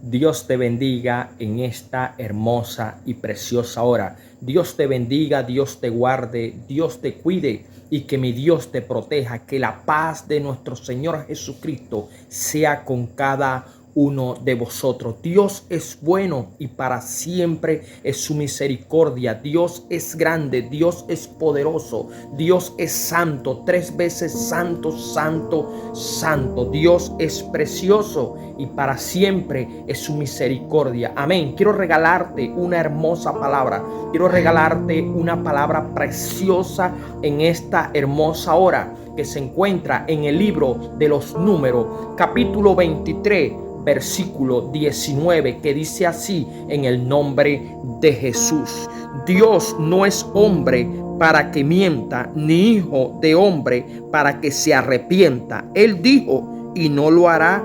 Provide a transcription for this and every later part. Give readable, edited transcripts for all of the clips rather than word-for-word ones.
Dios te bendiga en esta hermosa y preciosa hora. Dios te bendiga, Dios te guarde, Dios te cuide y que mi Dios te proteja. Que la paz de nuestro Señor Jesucristo sea con cada uno de vosotros. Dios es bueno y para siempre es su misericordia. Dios es grande, Dios es poderoso, Dios es santo, 3 veces santo, santo, santo. Dios es precioso y para siempre es su misericordia. Amén. Quiero regalarte una hermosa palabra. Quiero regalarte una palabra preciosa en esta hermosa hora que se encuentra en el libro de los Números, capítulo 23. Versículo 19, que dice así: en el nombre de Jesús. Dios no es hombre para que mienta, ni hijo de hombre para que se arrepienta. Él dijo y no lo hará,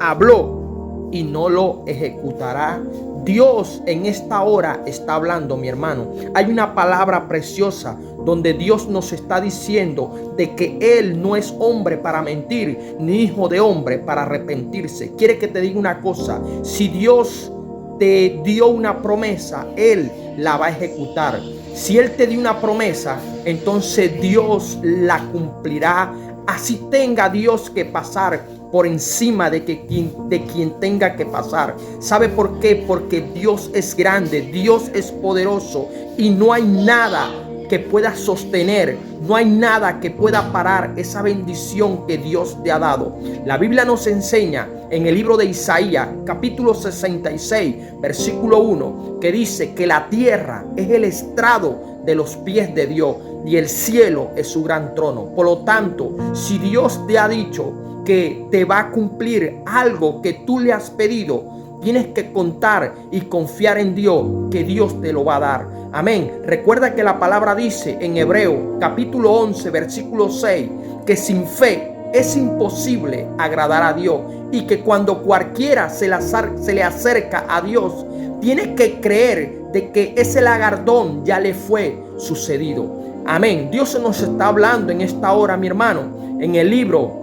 habló y no lo ejecutará. Dios en esta hora está hablando, mi hermano. Hay una palabra preciosa donde Dios nos está diciendo de que Él no es hombre para mentir, ni hijo de hombre para arrepentirse. Quiere que te diga una cosa: si Dios te dio una promesa, Él la va a ejecutar. Si Él te dio una promesa, entonces Dios la cumplirá. Así tenga Dios que pasar por encima de quien tenga que pasar. ¿Sabe por qué? Porque Dios es grande, Dios es poderoso y no hay nada que pueda sostener, no hay nada que pueda parar esa bendición que Dios te ha dado. La Biblia nos enseña en el libro de Isaías, capítulo 66, versículo 1, que dice que la tierra es el estrado de los pies de Dios y el cielo es su gran trono. Por lo tanto, si Dios te ha dicho que te va a cumplir algo que tú le has pedido, tienes que contar y confiar en Dios, que Dios te lo va a dar. Amén. Recuerda que la palabra dice en Hebreo capítulo 11 versículo 6 que sin fe es imposible agradar a Dios y que cuando cualquiera se le acerca a Dios, tiene que creer de que ese galardón ya le fue sucedido. Amén. Dios nos está hablando en esta hora, mi hermano, en el libro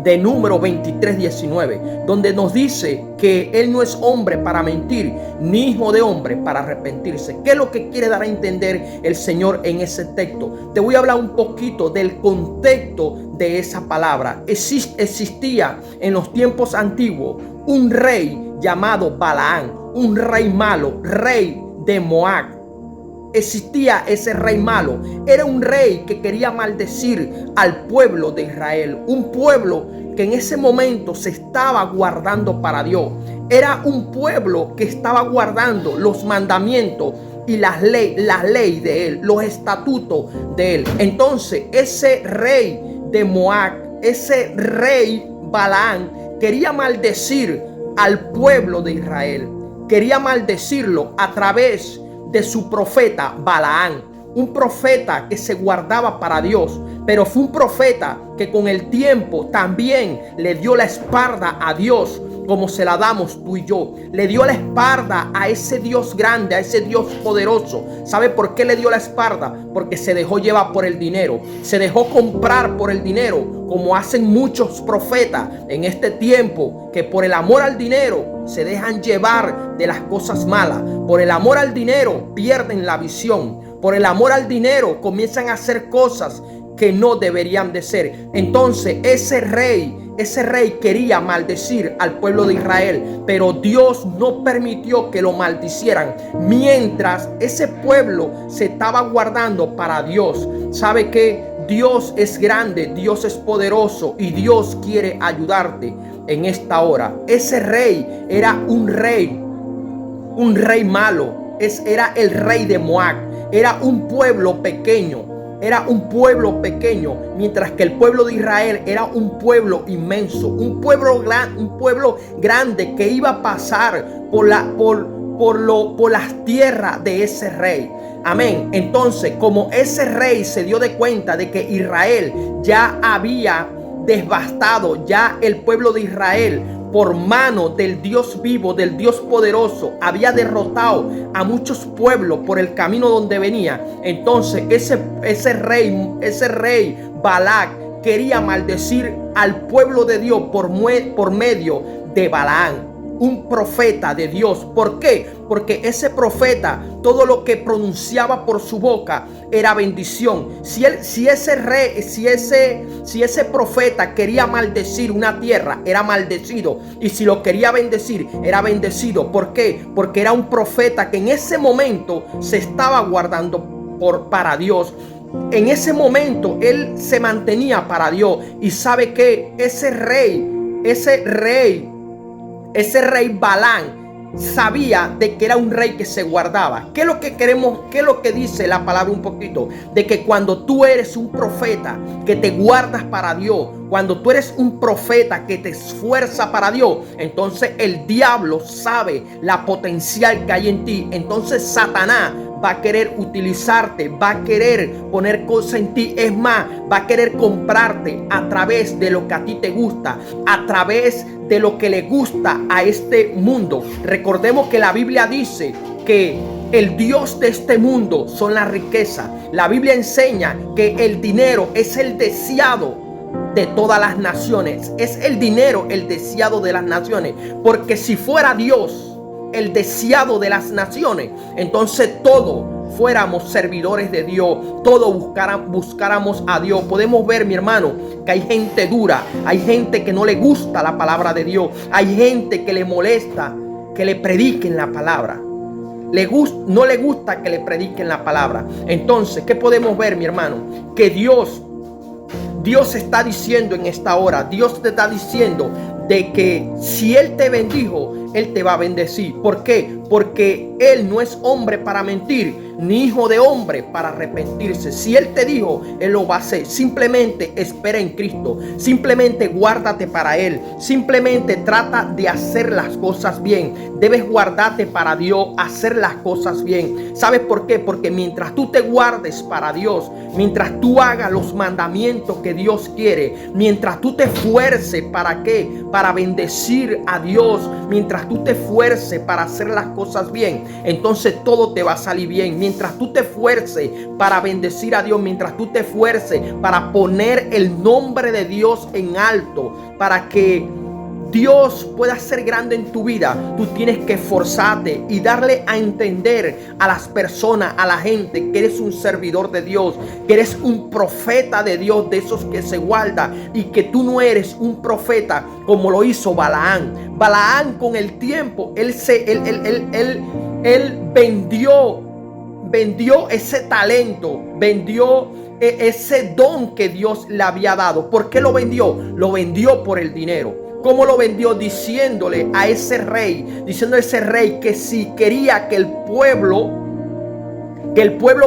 de Número 23, 19, donde nos dice que Él no es hombre para mentir, ni hijo de hombre para arrepentirse. ¿Qué es lo que quiere dar a entender el Señor en ese texto? Te voy a hablar un poquito del contexto de esa palabra. Existía en los tiempos antiguos un rey llamado Balaán, un rey malo, rey de Moab. Existía ese rey malo. Era un rey que quería maldecir al pueblo de Israel. Un pueblo que en ese momento se estaba guardando para Dios. Era un pueblo que estaba guardando los mandamientos y la ley de él, los estatutos de él. Entonces ese rey de Moab, ese rey Balaán, quería maldecir al pueblo de Israel. Quería maldecirlo a través de su profeta Balaán, un profeta que se guardaba para Dios, pero fue un profeta que con el tiempo también le dio la espalda a Dios, como se la damos tú y yo. Le dio la espalda a ese Dios grande, a ese Dios poderoso. ¿Sabe por qué le dio la espalda? Porque se dejó llevar por el dinero, se dejó comprar por el dinero, como hacen muchos profetas en este tiempo, que por el amor al dinero se dejan llevar de las cosas malas. Por el amor al dinero pierden la visión. Por el amor al dinero comienzan a hacer cosas que no deberían de ser. Entonces ese rey quería maldecir al pueblo de Israel, pero Dios no permitió que lo maldicieran mientras ese pueblo se estaba guardando para Dios. ¿Sabe qué? Dios es grande, Dios es poderoso y Dios quiere ayudarte en esta hora. Ese rey era un rey malo. Era el rey de Moab. Era un pueblo pequeño. Era un pueblo pequeño, mientras que el pueblo de Israel era un pueblo inmenso, un pueblo grande que iba a pasar por las tierras de ese rey. Amén. Entonces, como ese rey se dio de cuenta de que Israel ya había devastado, ya el pueblo de Israel, por mano del Dios vivo, del Dios poderoso, había derrotado a muchos pueblos por el camino donde venía. Entonces ese rey Balac quería maldecir al pueblo de Dios por medio de Balaán. un profeta de Dios. ¿Por qué? Porque ese profeta, todo lo que pronunciaba por su boca era bendición. Si ese profeta quería maldecir una tierra, era maldecido. Y si lo quería bendecir, era bendecido. ¿Por qué? Porque era un profeta que en ese momento se estaba guardando para Dios. En ese momento él se mantenía para Dios. Y sabe que ese rey Balán sabía de que era un rey que se guardaba. ¿Qué es lo que queremos? ¿Qué es lo que dice la palabra un poquito? De que cuando tú eres un profeta que te guardas para Dios, cuando tú eres un profeta que te esfuerza para Dios, entonces el diablo sabe la potencial que hay en ti. Entonces Satanás va a querer utilizarte, va a querer poner cosas en ti. Es más, va a querer comprarte a través de lo que a ti te gusta, a través de lo que le gusta a este mundo. Recordemos que la Biblia dice que el Dios de este mundo son las riquezas. La Biblia enseña que el dinero es el deseado de todas las naciones. Es el dinero el deseado de las naciones. Porque si fuera Dios el deseado de las naciones, entonces todos fuéramos servidores de Dios, todos buscáramos a Dios. Podemos ver, mi hermano, que hay gente dura, hay gente que no le gusta la palabra de Dios, hay gente que le molesta que le prediquen la palabra. No le gusta que le prediquen la palabra. Entonces, ¿qué podemos ver, mi hermano? Que Dios está diciendo en esta hora, Dios te está diciendo de que si Él te bendijo, Él te va a bendecir. ¿Por qué? Porque Él no es hombre para mentir, ni hijo de hombre para arrepentirse. Si Él te dijo, Él lo va a hacer. Simplemente espera en Cristo. Simplemente guárdate para Él. Simplemente trata de hacer las cosas bien. Debes guardarte para Dios, hacer las cosas bien. ¿Sabes por qué? Porque mientras tú te guardes para Dios, mientras tú hagas los mandamientos que Dios quiere, mientras tú te esfuerces, ¿para qué? Para bendecir a Dios, mientras tú te esfuerces para hacer las cosas bien, entonces todo te va a salir bien. Mientras tú te esfuerces para bendecir a Dios, mientras tú te esfuerces para poner el nombre de Dios en alto, para que Dios pueda ser grande en tu vida, tú tienes que esforzarte y darle a entender a las personas, a la gente, que eres un servidor de Dios, que eres un profeta de Dios, de esos que se guarda, y que tú no eres un profeta como lo hizo Balaán. Balaán, con el tiempo, él vendió ese talento, vendió ese don que Dios le había dado. ¿Por qué lo vendió? Lo vendió por el dinero. ¿Cómo lo vendió? Diciéndole a ese rey, que si quería que el pueblo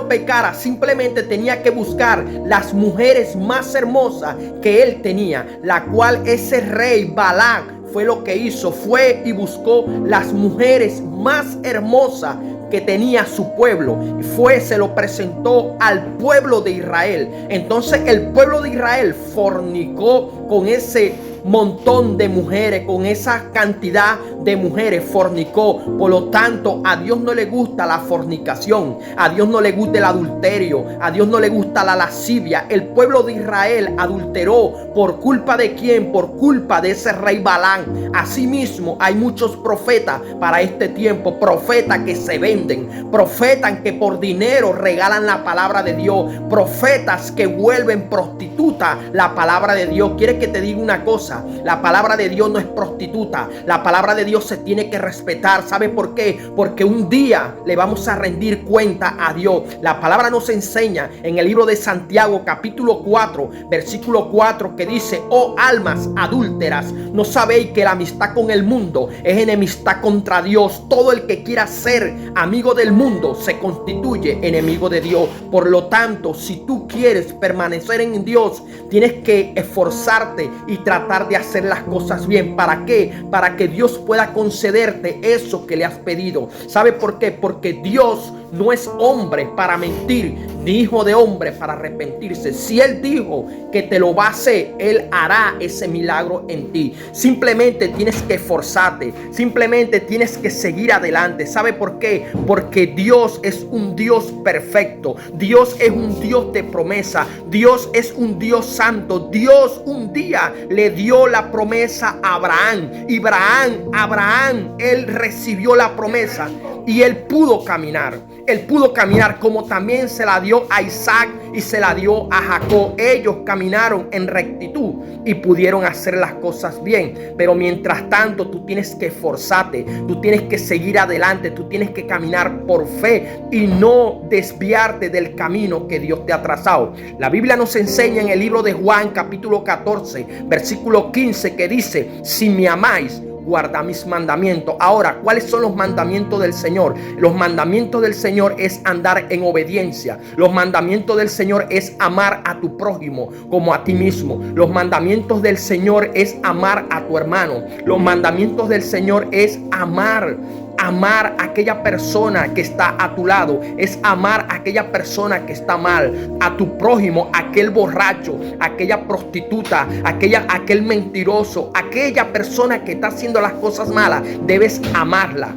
pecara, simplemente tenía que buscar las mujeres más hermosas que él tenía, la cual ese rey Balac fue lo que hizo, fue y buscó las mujeres más hermosas que tenía su pueblo, y se lo presentó al pueblo de Israel. Entonces el pueblo de Israel fornicó con ese montón de mujeres, con esa cantidad de mujeres, fornicó. Por lo tanto, a Dios no le gusta la fornicación, a Dios no le gusta el adulterio, a Dios no le gusta la lascivia. El pueblo de Israel adulteró. ¿Por culpa de quién? Por culpa de ese rey Balán. Asimismo, hay muchos profetas para este tiempo, profetas que se venden, profetas que por dinero regalan la palabra de Dios, profetas que vuelven prostituta la palabra de Dios. ¿Quieres que te diga una cosa? La palabra de Dios no es prostituta. La palabra de Dios se tiene que respetar. ¿Sabe por qué? Porque un día le vamos a rendir cuenta a Dios. La palabra nos enseña en el libro de Santiago capítulo 4 versículo 4 que dice: oh almas adúlteras, ¿no sabéis que la amistad con el mundo es enemistad contra Dios? Todo el que quiera ser amigo del mundo se constituye enemigo de Dios. Por lo tanto, si tú quieres permanecer en Dios, tienes que esforzarte y tratar de hacer las cosas bien. ¿Para qué? Para que Dios pueda concederte eso que le has pedido. ¿Sabe por qué? Porque Dios no es hombre para mentir, ni hijo de hombre para arrepentirse. Si Él dijo que te lo va a hacer, Él hará ese milagro en ti. Simplemente tienes que esforzarte, simplemente tienes que seguir adelante. ¿Sabe por qué? Porque Dios es un Dios perfecto. Dios es un Dios de promesa. Dios es un Dios santo. Dios un día le dio la promesa a Abraham. Y Abraham, él recibió la promesa y él pudo caminar. Él pudo caminar, como también se la dio a Isaac y se la dio a Jacob. Ellos caminaron en rectitud y pudieron hacer las cosas bien. Pero mientras tanto, tú tienes que esforzarte, tú tienes que seguir adelante, tú tienes que caminar por fe y no desviarte del camino que Dios te ha trazado. La Biblia nos enseña en el libro de Juan, capítulo 14, versículo 15, que dice: si me amáis, guarda mis mandamientos. Ahora, ¿cuáles son los mandamientos del Señor? Los mandamientos del Señor es andar en obediencia. Los mandamientos del Señor es amar a tu prójimo como a ti mismo. Los mandamientos del Señor es amar a tu hermano. Los mandamientos del Señor es amar a aquella persona que está a tu lado, es amar a aquella persona que está mal, a tu prójimo, aquel borracho, aquella prostituta, aquel mentiroso, aquella persona que está haciendo las cosas malas. Debes amarla.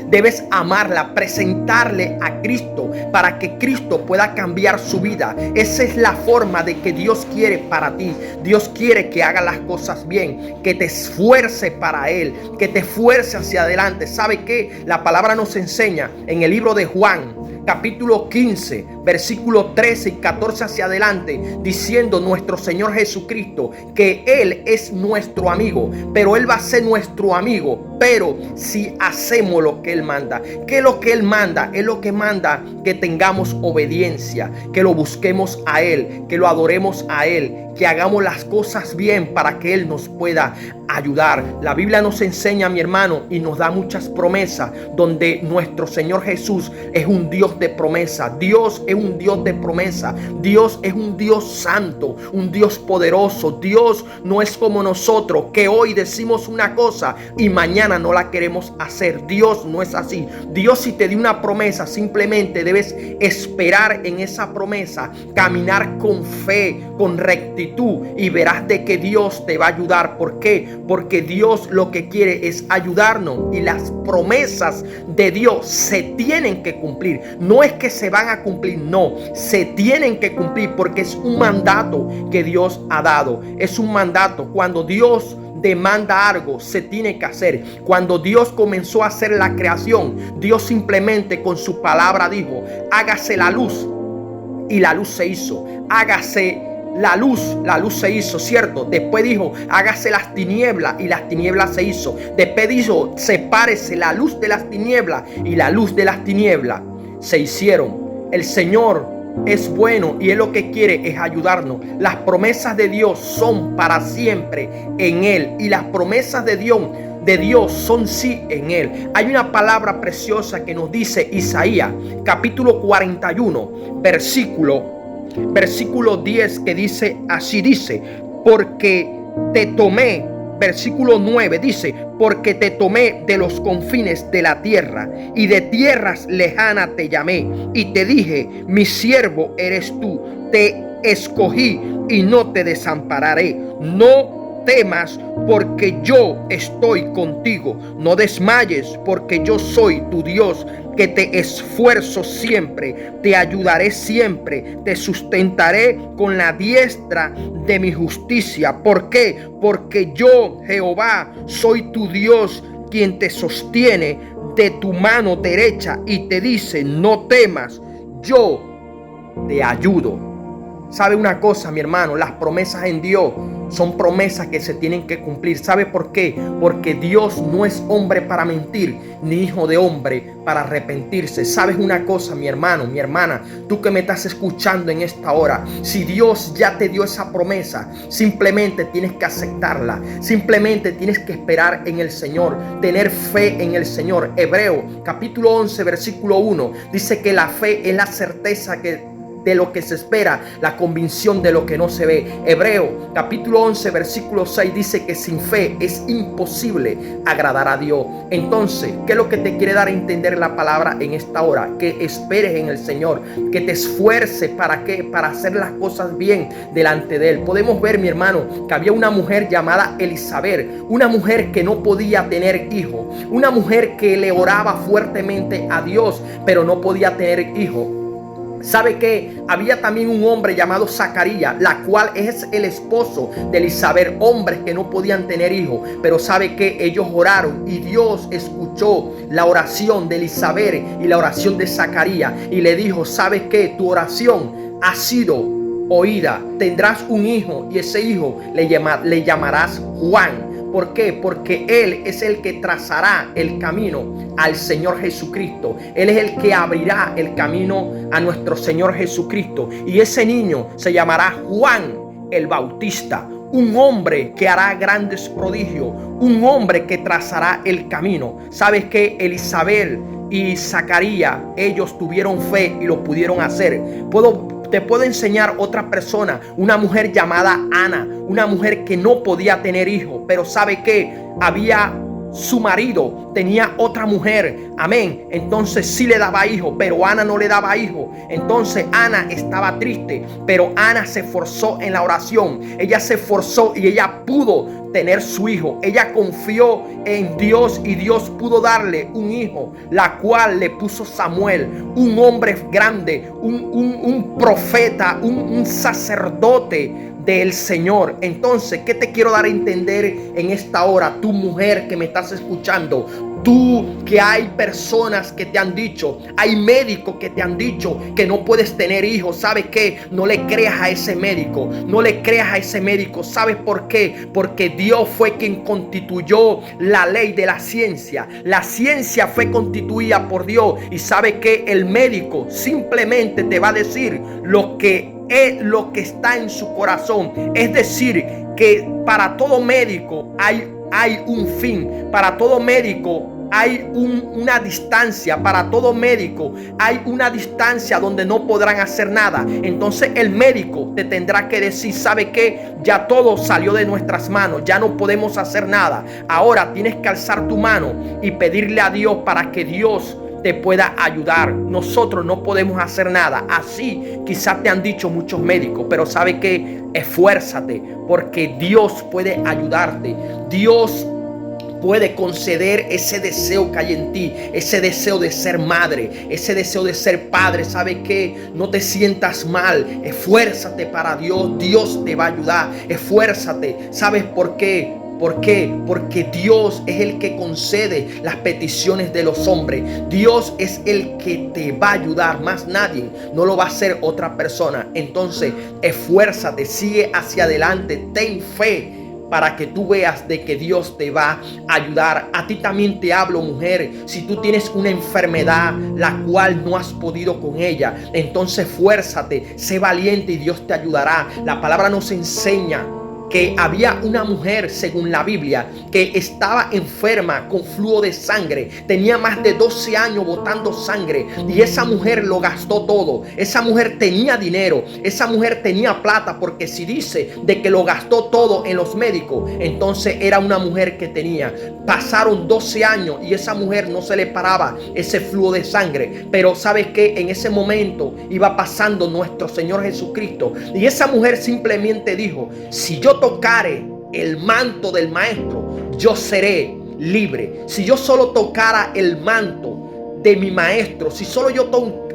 Debes amarla, presentarle a Cristo para que Cristo pueda cambiar su vida. Esa es la forma de que Dios quiere para ti. Dios quiere que hagas las cosas bien, que te esfuerce para Él, que te esfuerce hacia adelante. ¿Sabe qué? La palabra nos enseña en el libro de Juan, capítulo 15, versículo 13 y 14 hacia adelante, diciendo nuestro Señor Jesucristo que Él es nuestro amigo, pero Él va a ser nuestro amigo, pero si hacemos lo que Él manda. ¿Qué es lo que Él manda? Es lo que manda que tengamos obediencia, que lo busquemos a Él, que lo adoremos a Él, que hagamos las cosas bien para que Él nos pueda ayudar. La Biblia nos enseña, mi hermano, y nos da muchas promesas donde nuestro Señor Jesús es un Dios de promesa. Dios es un Dios de promesa. Dios es un Dios santo, un Dios poderoso. Dios no es como nosotros, que hoy decimos una cosa y mañana no la queremos hacer. Dios no es así. Dios, si te dio una promesa, simplemente debes esperar en esa promesa, caminar con fe, con rectitud, y verás de que Dios te va a ayudar. ¿Por qué? Porque Dios lo que quiere es ayudarnos, y las promesas de Dios se tienen que cumplir. No es que se van a cumplir, no, se tienen que cumplir porque es un mandato que Dios ha dado. Es un mandato. Cuando Dios demanda algo, se tiene que hacer. Cuando Dios comenzó a hacer la creación, Dios simplemente con su palabra dijo: hágase la luz, y la luz se hizo. Hágase la luz se hizo, ¿cierto? Después dijo: hágase las tinieblas, y las tinieblas se hizo. Después dijo: sepárese la luz de las tinieblas, y la luz de las tinieblas se hicieron. El Señor es bueno y Él lo que quiere es ayudarnos. Las promesas de Dios son para siempre en Él, y las promesas de Dios son sí en Él. Hay una palabra preciosa que nos dice Isaías capítulo 41 versículo 10, que dice así, dice: porque te tomé, versículo 9 dice: porque te tomé de los confines de la tierra, y de tierras lejanas te llamé, y te dije: mi siervo eres tú, te escogí y no te desampararé. No temas, porque yo estoy contigo. No desmayes, porque yo soy tu Dios, que te esfuerzo siempre, te ayudaré siempre, te sustentaré con la diestra de mi justicia. ¿Por qué? Porque yo, Jehová, soy tu Dios, quien te sostiene de tu mano derecha y te dice: no temas, yo te ayudo. ¿Sabe una cosa, mi hermano? Las promesas en Dios son promesas que se tienen que cumplir. ¿Sabe por qué? Porque Dios no es hombre para mentir, ni hijo de hombre para arrepentirse. ¿Sabes una cosa, mi hermano, mi hermana? Tú que me estás escuchando en esta hora, si Dios ya te dio esa promesa, simplemente tienes que aceptarla. Simplemente tienes que esperar en el Señor, tener fe en el Señor. Hebreo capítulo 11 versículo 1 dice que la fe es la certeza de lo que se espera, la convicción de lo que no se ve. Hebreo capítulo 11 versículo 6 dice que sin fe es imposible agradar a Dios. Entonces, ¿qué es lo que te quiere dar a entender la palabra en esta hora? Que esperes en el Señor, que te esfuerces. ¿Para qué? Para hacer las cosas bien delante de Él. Podemos ver, mi hermano, que había una mujer llamada Elizabeth, una mujer que no podía tener hijo, una mujer que le oraba fuertemente a Dios, pero no podía tener hijo. ¿Sabe que había también un hombre llamado Zacarías, la cual es el esposo de Elizabeth, hombres que no podían tener hijos? Pero sabe que ellos oraron y Dios escuchó la oración de Elizabeth y la oración de Zacarías y le dijo: ¿sabes qué? Tu oración ha sido oída, tendrás un hijo y ese hijo le llamarás Juan. ¿Por qué? Porque Él es el que trazará el camino al Señor Jesucristo. Él es el que abrirá el camino a nuestro Señor Jesucristo. Y ese niño se llamará Juan el Bautista. Un hombre que hará grandes prodigios. Un hombre que trazará el camino. ¿Sabes qué? Elizabeth y Zacarías, ellos tuvieron fe y lo pudieron hacer. Te puedo enseñar otra persona, una mujer llamada Ana, una mujer que no podía tener hijos, pero ¿sabe qué? Su marido tenía otra mujer, amén. Entonces sí le daba hijo, pero Ana no le daba hijo. Entonces Ana estaba triste, pero Ana se esforzó en la oración. Ella se esforzó y ella pudo tener su hijo. Ella confió en Dios y Dios pudo darle un hijo, la cual le puso Samuel, un hombre grande, un profeta, un sacerdote del Señor. Entonces, ¿qué te quiero dar a entender en esta hora? Tu mujer que me estás escuchando, tú que hay personas que te han dicho, hay médicos que te han dicho que no puedes tener hijos. ¿Sabes qué? No le creas a ese médico, no le creas a ese médico. ¿Sabes por qué? Porque Dios fue quien constituyó la ley de la ciencia. La ciencia fue constituida por Dios y ¿sabe qué? El médico simplemente te va a decir lo que está en su corazón. Es decir, que para todo médico hay un fin. Para todo médico hay una distancia. Para todo médico hay una distancia donde no podrán hacer nada. Entonces el médico te tendrá que decir: ¿sabe qué? Ya todo salió de nuestras manos, ya no podemos hacer nada. Ahora tienes que alzar tu mano y pedirle a Dios para que Dios te pueda ayudar. Nosotros no podemos hacer nada. Así quizás te han dicho muchos médicos, pero ¿sabe qué? Esfuérzate, porque Dios puede ayudarte. Dios puede conceder ese deseo que hay en ti, ese deseo de ser madre, ese deseo de ser padre. ¿Sabe qué? No te sientas mal, esfuérzate para Dios. Dios te va a ayudar, esfuérzate. ¿Sabes por qué? ¿Por qué? Porque Dios es el que concede las peticiones de los hombres. Dios es el que te va a ayudar, más nadie. No lo va a hacer otra persona. Entonces, esfuérzate, sigue hacia adelante, ten fe, para que tú veas de que Dios te va a ayudar. A ti también te hablo, mujer. Si tú tienes una enfermedad la cual no has podido con ella, entonces esfuérzate, sé valiente y Dios te ayudará. La palabra nos enseña que había una mujer, según la Biblia, que estaba enferma con flujo de sangre. Tenía más de 12 años botando sangre y esa mujer lo gastó todo. Esa mujer tenía dinero, esa mujer tenía plata, porque si dice de que lo gastó todo en los médicos, entonces era una mujer que tenía. Pasaron 12 años y esa mujer no se le paraba ese flujo de sangre. Pero ¿sabes qué? En ese momento iba pasando nuestro Señor Jesucristo y esa mujer simplemente dijo: si yo tocare el manto del maestro, yo seré libre. Si yo solo tocara el manto de mi maestro, si solo yo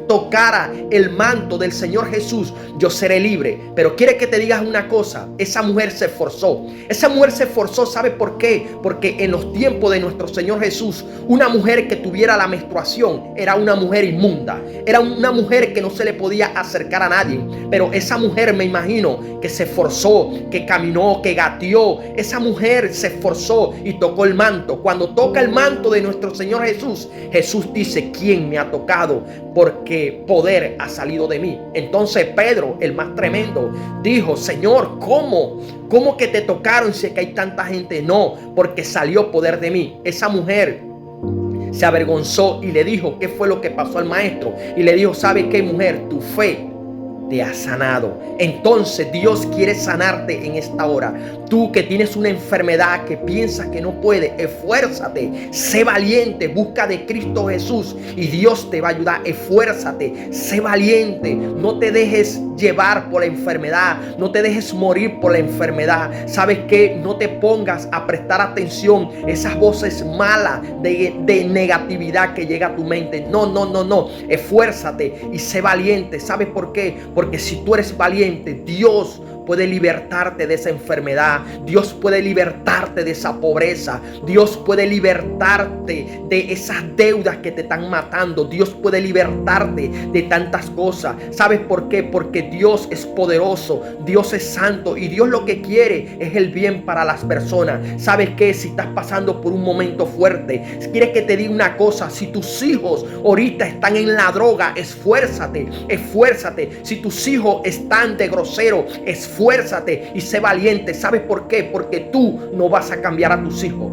tocara el manto del Señor Jesús, yo seré libre. Pero quiere que te digas una cosa: esa mujer se esforzó. Esa mujer se esforzó. ¿Sabe por qué? Porque en los tiempos de nuestro Señor Jesús, una mujer que tuviera la menstruación era una mujer inmunda, era una mujer que no se le podía acercar a nadie. Pero esa mujer, me imagino que se esforzó, que caminó, que gateó. Esa mujer se esforzó y tocó el manto. Cuando toca el manto de nuestro Señor Jesús, Jesús dice: ¿quién me ha tocado? Porque poder ha salido de mí. Entonces Pedro, el más tremendo, dijo: Señor, ¿cómo que te tocaron si es que hay tanta gente? No, porque salió poder de mí. Esa mujer se avergonzó y le dijo qué fue lo que pasó al maestro. Y le dijo: ¿sabe qué, mujer? Tu fe te ha sanado. Entonces Dios quiere sanarte en esta hora. Tú que tienes una enfermedad que piensas que no puedes, esfuérzate, sé valiente, busca de Cristo Jesús y Dios te va a ayudar. Esfuérzate, sé valiente, no te dejes llevar por la enfermedad, no te dejes morir por la enfermedad. ¿Sabes qué? No te pongas a prestar atención a esas voces malas de negatividad que llega a tu mente. No. Esfuérzate y sé valiente. ¿Sabes por qué? Porque si tú eres valiente, Dios puede libertarte de esa enfermedad. Dios puede libertarte de esa pobreza. Dios puede libertarte de esas deudas que te están matando. Dios puede libertarte de tantas cosas. ¿Sabes por qué? Porque Dios es poderoso, Dios es santo y Dios lo que quiere es el bien para las personas. ¿Sabes qué? Si estás pasando por un momento fuerte, quieres que te diga una cosa: si tus hijos ahorita están en la droga, esfuérzate. Si tus hijos están de grosero, esfuérzate y sé valiente. ¿Sabes por qué? Porque tú no vas a cambiar a tus hijos.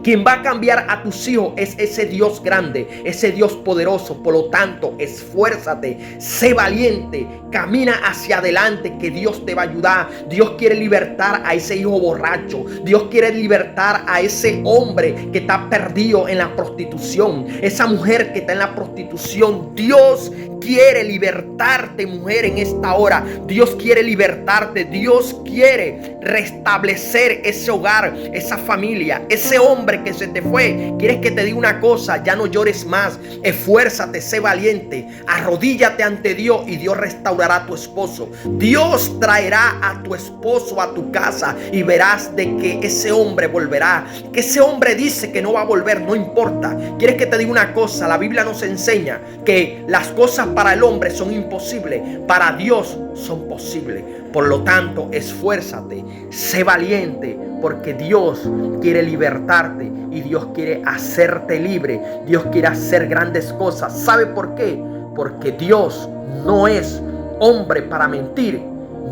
Quien va a cambiar a tus hijos es ese Dios grande, ese Dios poderoso. Por lo tanto, esfuérzate, sé valiente, camina hacia adelante, que Dios te va a ayudar. Dios quiere libertar a ese hijo borracho. Dios quiere libertar a ese hombre que está perdido en la prostitución, esa mujer que está en la prostitución. Dios quiere libertarte, mujer, en esta hora. Dios quiere libertarte. Dios quiere restablecer ese hogar, esa familia, ese hombre que se te fue. Quieres que te diga una cosa: ya no llores más. Esfuérzate, sé valiente, arrodíllate ante Dios y Dios restaurará a tu esposo. Dios traerá a tu esposo a tu casa y verás de que ese hombre volverá. Que ese hombre dice que no va a volver, no importa. Quieres que te diga una cosa: la Biblia nos enseña que las cosas para el hombre son imposibles, para Dios son posibles. Por lo tanto, esfuérzate, sé valiente, porque Dios quiere libertarte y Dios quiere hacerte libre. Dios quiere hacer grandes cosas. ¿Sabe por qué? Porque Dios no es hombre para mentir,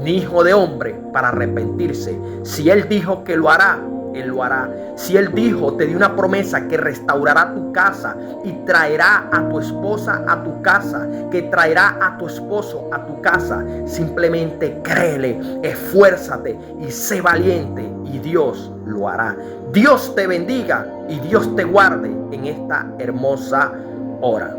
ni hijo de hombre para arrepentirse. Si Él dijo que lo hará, Él lo hará. Si Él dijo, te dio una promesa que restaurará tu casa y traerá a tu esposa a tu casa, que traerá a tu esposo a tu casa, simplemente créele, esfuérzate y sé valiente y Dios lo hará. Dios te bendiga y Dios te guarde en esta hermosa hora.